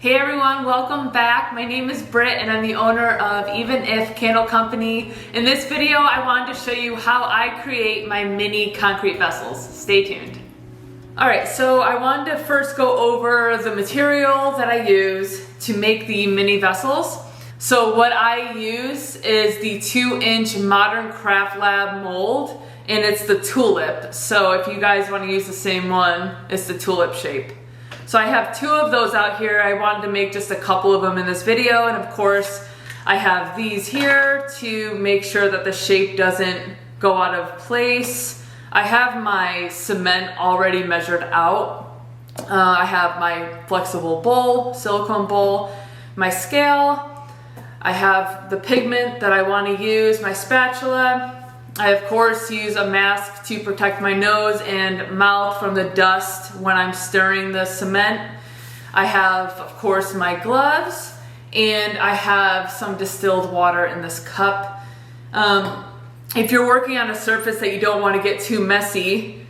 Hey everyone, welcome back. My name is Britt and I'm the owner of Even If Candle Company. In this video, I wanted to show you how I create my mini concrete vessels. Stay tuned. Alright, so I wanted to first go over the material that I use to make the mini vessels. So what I use is the 2-inch Modern Craft Lab mold, and it's the tulip. So if you guys want to use the same one, it's the tulip shape. So I have 2 of those out here. I wanted to make just a couple of them in this video, and of course I have these here to make sure that the shape doesn't go out of place. I have my cement already measured out. I have my flexible bowl, silicone bowl, my scale. I have the pigment that I want to use, my spatula. I of course use a mask to protect my nose and mouth from the dust when I'm stirring the cement. I have of course my gloves, and I have some distilled water in this cup. If you're working on a surface that you don't want to get too messy,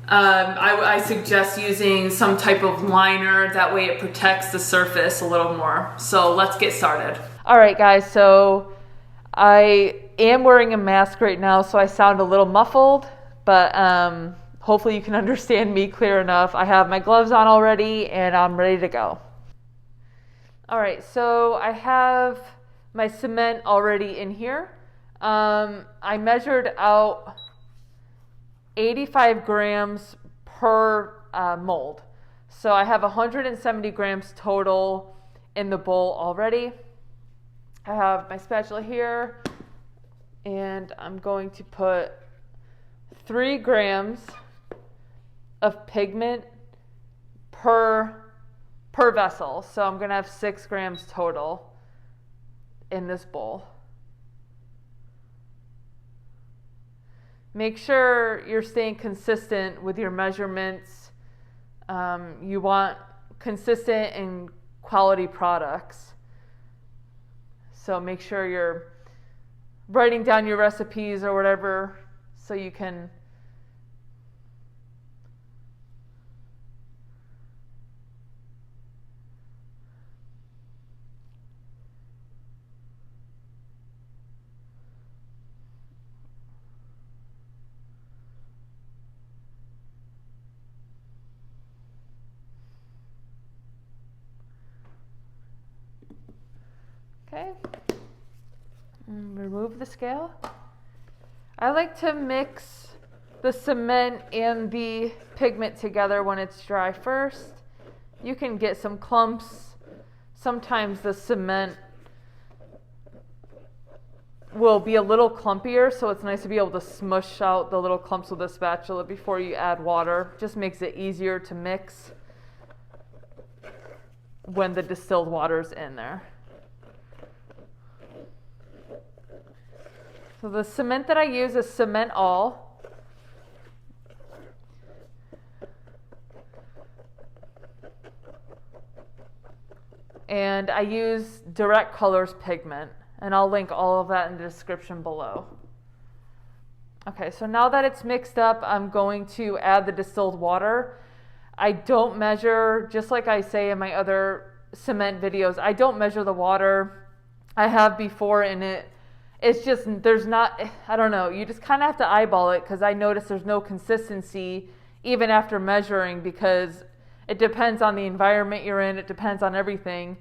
I suggest using some type of liner. That way it protects the surface a little more. So let's get started. All right guys, so I am wearing a mask right now, so I sound a little muffled, but hopefully you can understand me clear enough. I have my gloves on already and I'm ready to go. All right, so I have my cement already in here. I measured out 85 grams per mold. So I have 170 grams total in the bowl already. I have my spatula here, and I'm going to put 3 grams of pigment per vessel. So I'm going to have 6 grams total in this bowl. Make sure you're staying consistent with your measurements. You want consistent and quality products. So make sure you're writing down your recipes or whatever so you can okay. Remove the scale. I like to mix the cement and the pigment together when it's dry first. You can get some clumps. Sometimes the cement will be a little clumpier, so it's nice to be able to smush out the little clumps with a spatula before you add water. Just makes it easier to mix when the distilled water's in there. So the cement that I use is Cement All. And I use Direct Colors pigment, and I'll link all of that in the description below. Okay, so now that it's mixed up, I'm going to add the distilled water. I don't measure, just like I say in my other cement videos, I don't measure the water. I have before in it. It's just, there's not, I don't know, you just kind of have to eyeball it, because I notice there's no consistency even after measuring, because it depends on the environment you're in, it depends on everything.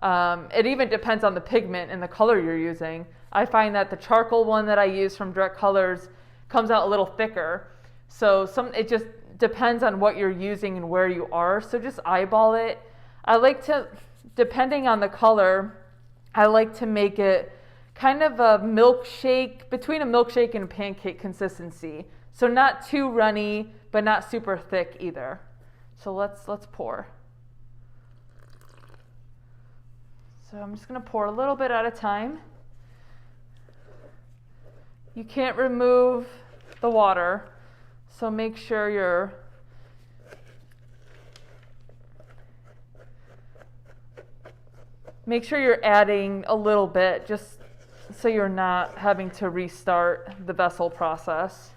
It even depends on the pigment and the color you're using. I find that the charcoal one that I use from Direct Colors comes out a little thicker. So it just depends on what you're using and where you are, so just eyeball it. I like to, depending on the color, I like to make it kind of a milkshake, between a milkshake and a pancake consistency. So not too runny, but not super thick either. So let's pour. So I'm just gonna pour a little bit at a time. You can't remove the water, so make sure you're adding a little bit, just so you're not having to restart the vessel process.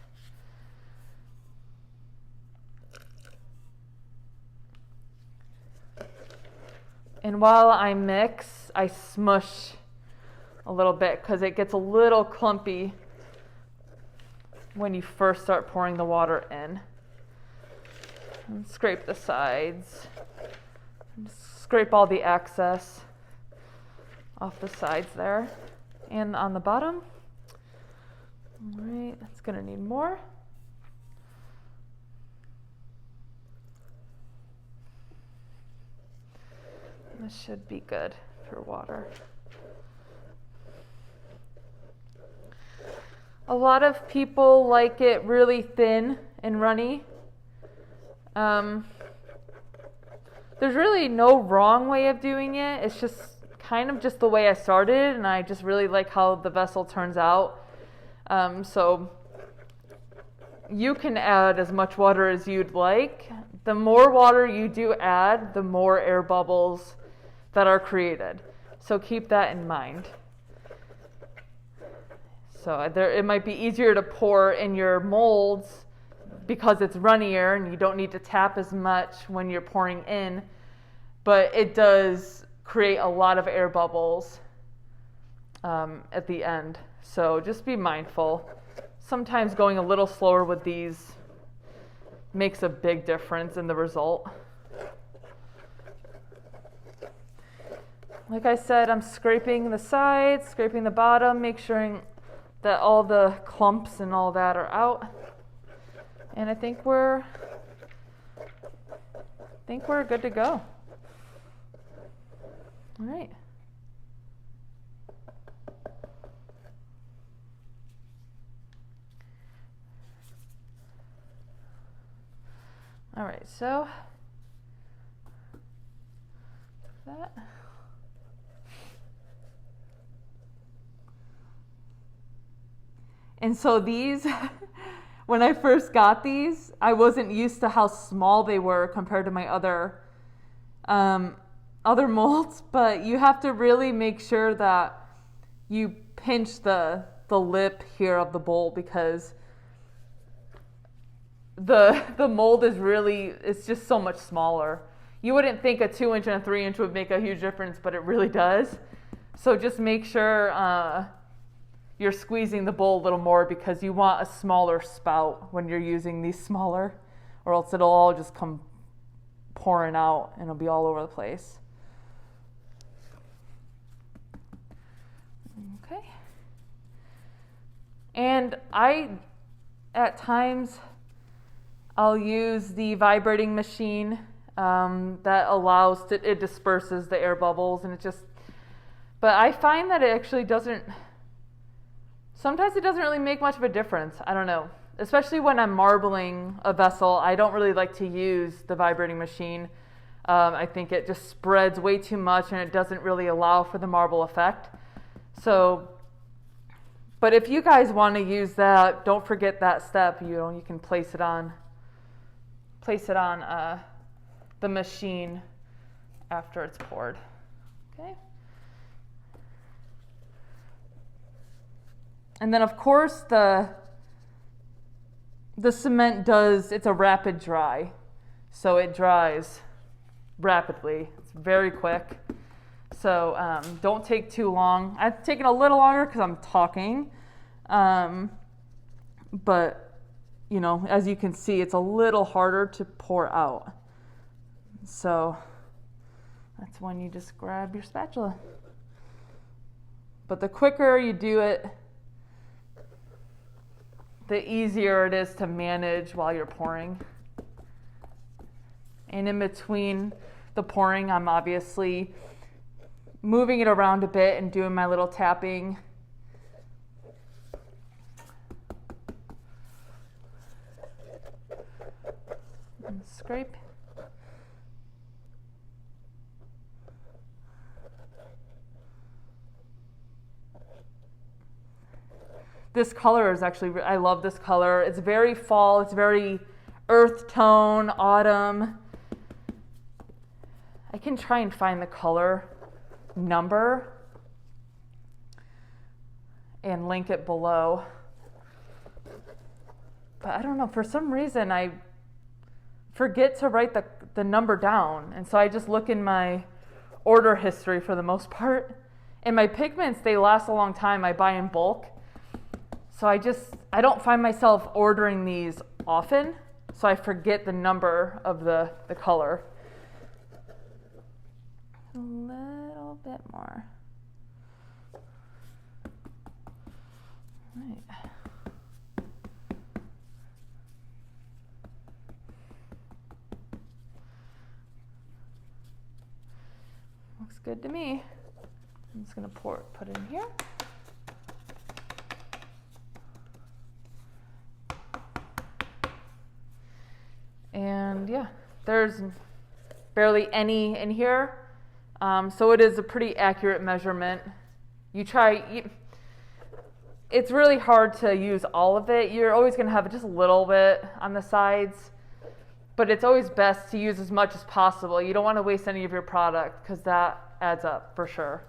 And while I mix, I smush a little bit because it gets a little clumpy when you first start pouring the water in. And scrape the sides. And scrape all the excess off the sides there and on the bottom. All right, that's gonna need more. This should be good for water. A lot of people like it really thin and runny. There's really no wrong way of doing it. It's just kind of just the way I started, and I just really like how the vessel turns out. So you can add as much water as you'd like. The more water you do add, the more air bubbles that are created. So keep that in mind. So it might be easier to pour in your molds because it's runnier and you don't need to tap as much when you're pouring in, but it does create a lot of air bubbles at the end. So just be mindful. Sometimes going a little slower with these makes a big difference in the result. Like I said, I'm scraping the sides, scraping the bottom, make sure that all the clumps and all that are out. And I think we're good to go. All right. All right, so that. And so these, when I first got these, I wasn't used to how small they were compared to my other molds, but you have to really make sure that you pinch the lip here of the bowl because the mold is really, it's just so much smaller. You wouldn't think a 2-inch and a 3-inch would make a huge difference, but it really does. So just make sure you're squeezing the bowl a little more because you want a smaller spout when you're using these smaller, or else it'll all just come pouring out and it'll be all over the place. Okay. And at times, I'll use the vibrating machine that allows it disperses the air bubbles, and but I find that it actually sometimes it doesn't really make much of a difference. I don't know. Especially when I'm marbling a vessel, I don't really like to use the vibrating machine. I think it just spreads way too much and it doesn't really allow for the marble effect. So, but if you guys want to use that, don't forget that step. You can place it on the machine after it's poured. Okay. And then of course the cement it's a rapid dry. So it dries rapidly. It's very quick. So don't take too long. I've taken a little longer because I'm talking. But as you can see, it's a little harder to pour out. So that's when you just grab your spatula. But the quicker you do it, the easier it is to manage while you're pouring. And in between the pouring, I'm obviously moving it around a bit and doing my little tapping. And scrape. This color is actually, I love this color. It's very fall, it's very earth tone, autumn. I can try and find the color number and link it below. But I don't know, for some reason I forget to write the number down. And so I just look in my order history for the most part. And my pigments, they last a long time. I buy in bulk. So I don't find myself ordering these often, so I forget the number of the color. A little bit more. Right. Looks good to me. I'm just going to put it in here. And yeah, there's barely any in here. So it is a pretty accurate measurement. It's really hard to use all of it. You're always going to have just a little bit on the sides, but it's always best to use as much as possible. You don't want to waste any of your product because that adds up for sure.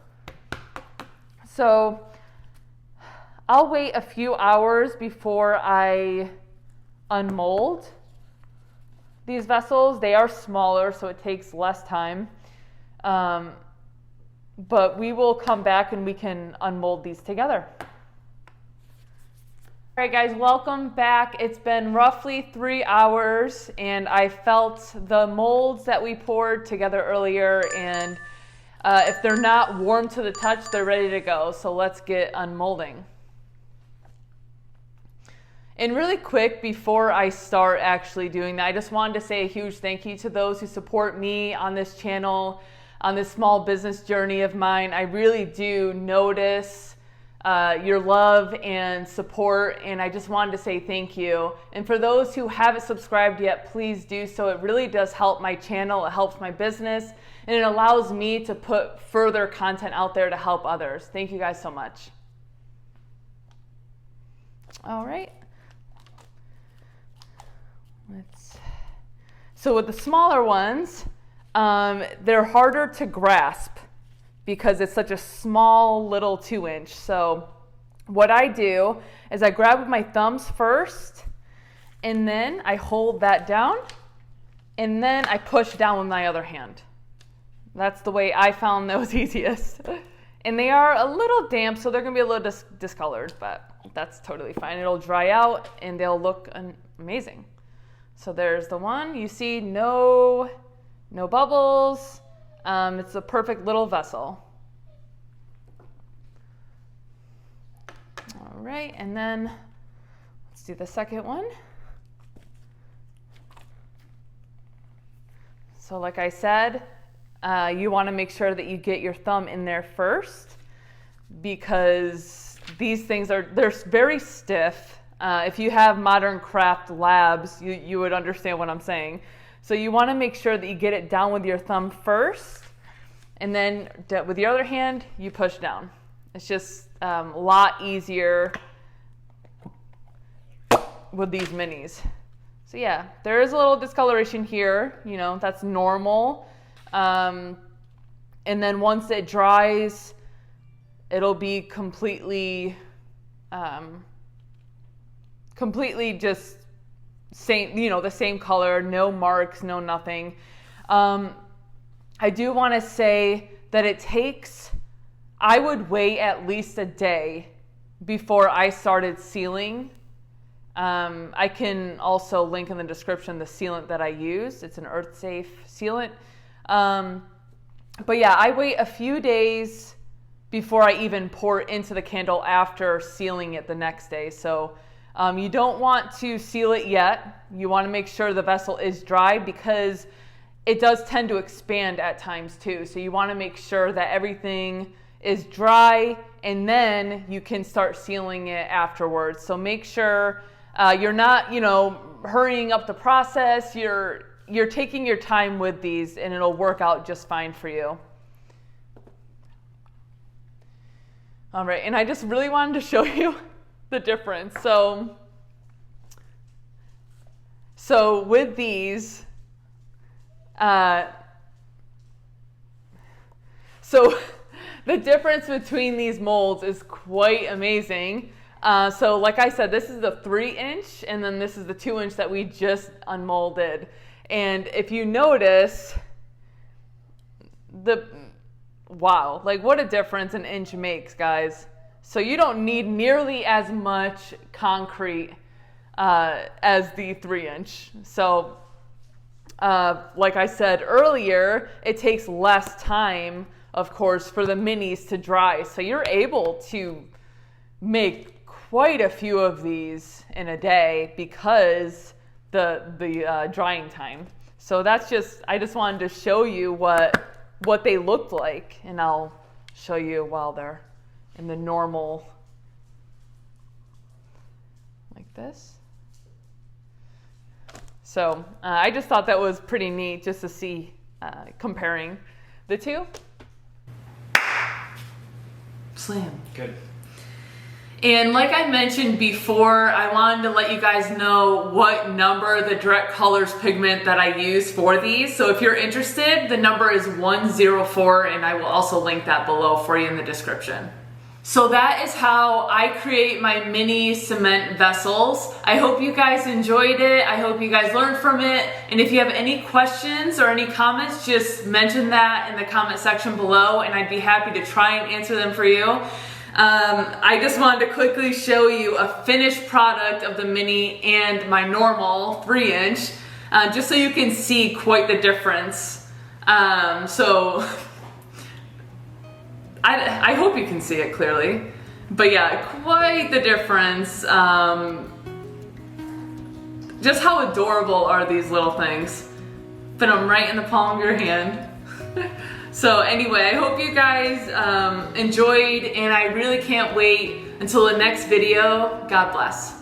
So I'll wait a few hours before I unmold these vessels. They are smaller, so it takes less time. But we will come back and we can unmold these together. All right, guys, welcome back. It's been roughly 3 hours, and I felt the molds that we poured together earlier, and if they're not warm to the touch, they're ready to go. So let's get unmolding. And really quick, before I start actually doing that, I just wanted to say a huge thank you to those who support me on this channel, on this small business journey of mine. I really do notice your love and support, and I just wanted to say thank you. And for those who haven't subscribed yet, please do so. It really does help my channel, it helps my business, and it allows me to put further content out there to help others. Thank you guys so much. All right. So with the smaller ones, they're harder to grasp because it's such a small little 2-inch. So what I do is I grab with my thumbs first, and then I hold that down, and then I push down with my other hand. That's the way I found that was easiest. And they are a little damp, so they're gonna be a little discolored, but that's totally fine. It'll dry out and they'll look amazing. So there's the one. You see no bubbles. It's a perfect little vessel. All right, and then let's do the second one. So like I said, you want to make sure that you get your thumb in there first, because these things they're very stiff. If you have modern craft labs, you would understand what I'm saying. So you want to make sure that you get it down with your thumb first, and then with your other hand, you push down. It's just a lot easier with these minis. So yeah, there is a little discoloration here, that's normal. And then once it dries, it'll be completely just same, the same color, no marks, no nothing. I do want to say that I would wait at least a day before I started sealing. I can also link in the description the sealant that I use. It's an earth-safe sealant. But yeah, I wait a few days before I even pour it into the candle after sealing it the next day. So you don't want to seal it yet. You want to make sure the vessel is dry, because it does tend to expand at times too. So you want to make sure that everything is dry, and then you can start sealing it afterwards. So make sure you're not, hurrying up the process. You're taking your time with these, and it'll work out just fine for you. All right, and I just really wanted to show you the difference. So with these, so the difference between these molds is quite amazing. So like I said, this is the 3-inch, and then this is the 2-inch that we just unmolded. And if you notice, wow, like what a difference an inch makes, guys. So you don't need nearly as much concrete as the 3-inch. So like I said earlier, it takes less time, of course, for the minis to dry. So you're able to make quite a few of these in a day because the drying time. So that's just, I just wanted to show you what they looked like, and I'll show you while they're in the normal, like this. So I just thought that was pretty neat just to see comparing the two. Slam. Good. And like I mentioned before, I wanted to let you guys know what number the direct colors pigment that I use for these. So if you're interested, the number is 104, and I will also link that below for you in the description. So that is how I create my mini cement vessels. I hope you guys enjoyed it. I hope you guys learned from it. And if you have any questions or any comments, just mention that in the comment section below, and I'd be happy to try and answer them for you. I just wanted to quickly show you a finished product of the mini and my normal 3-inch, just so you can see quite the difference. So I hope you can see it clearly, but yeah, quite the difference. Just how adorable are these little things? Fit them right in the palm of your hand. So anyway, I hope you guys enjoyed, and I really can't wait until the next video. God bless.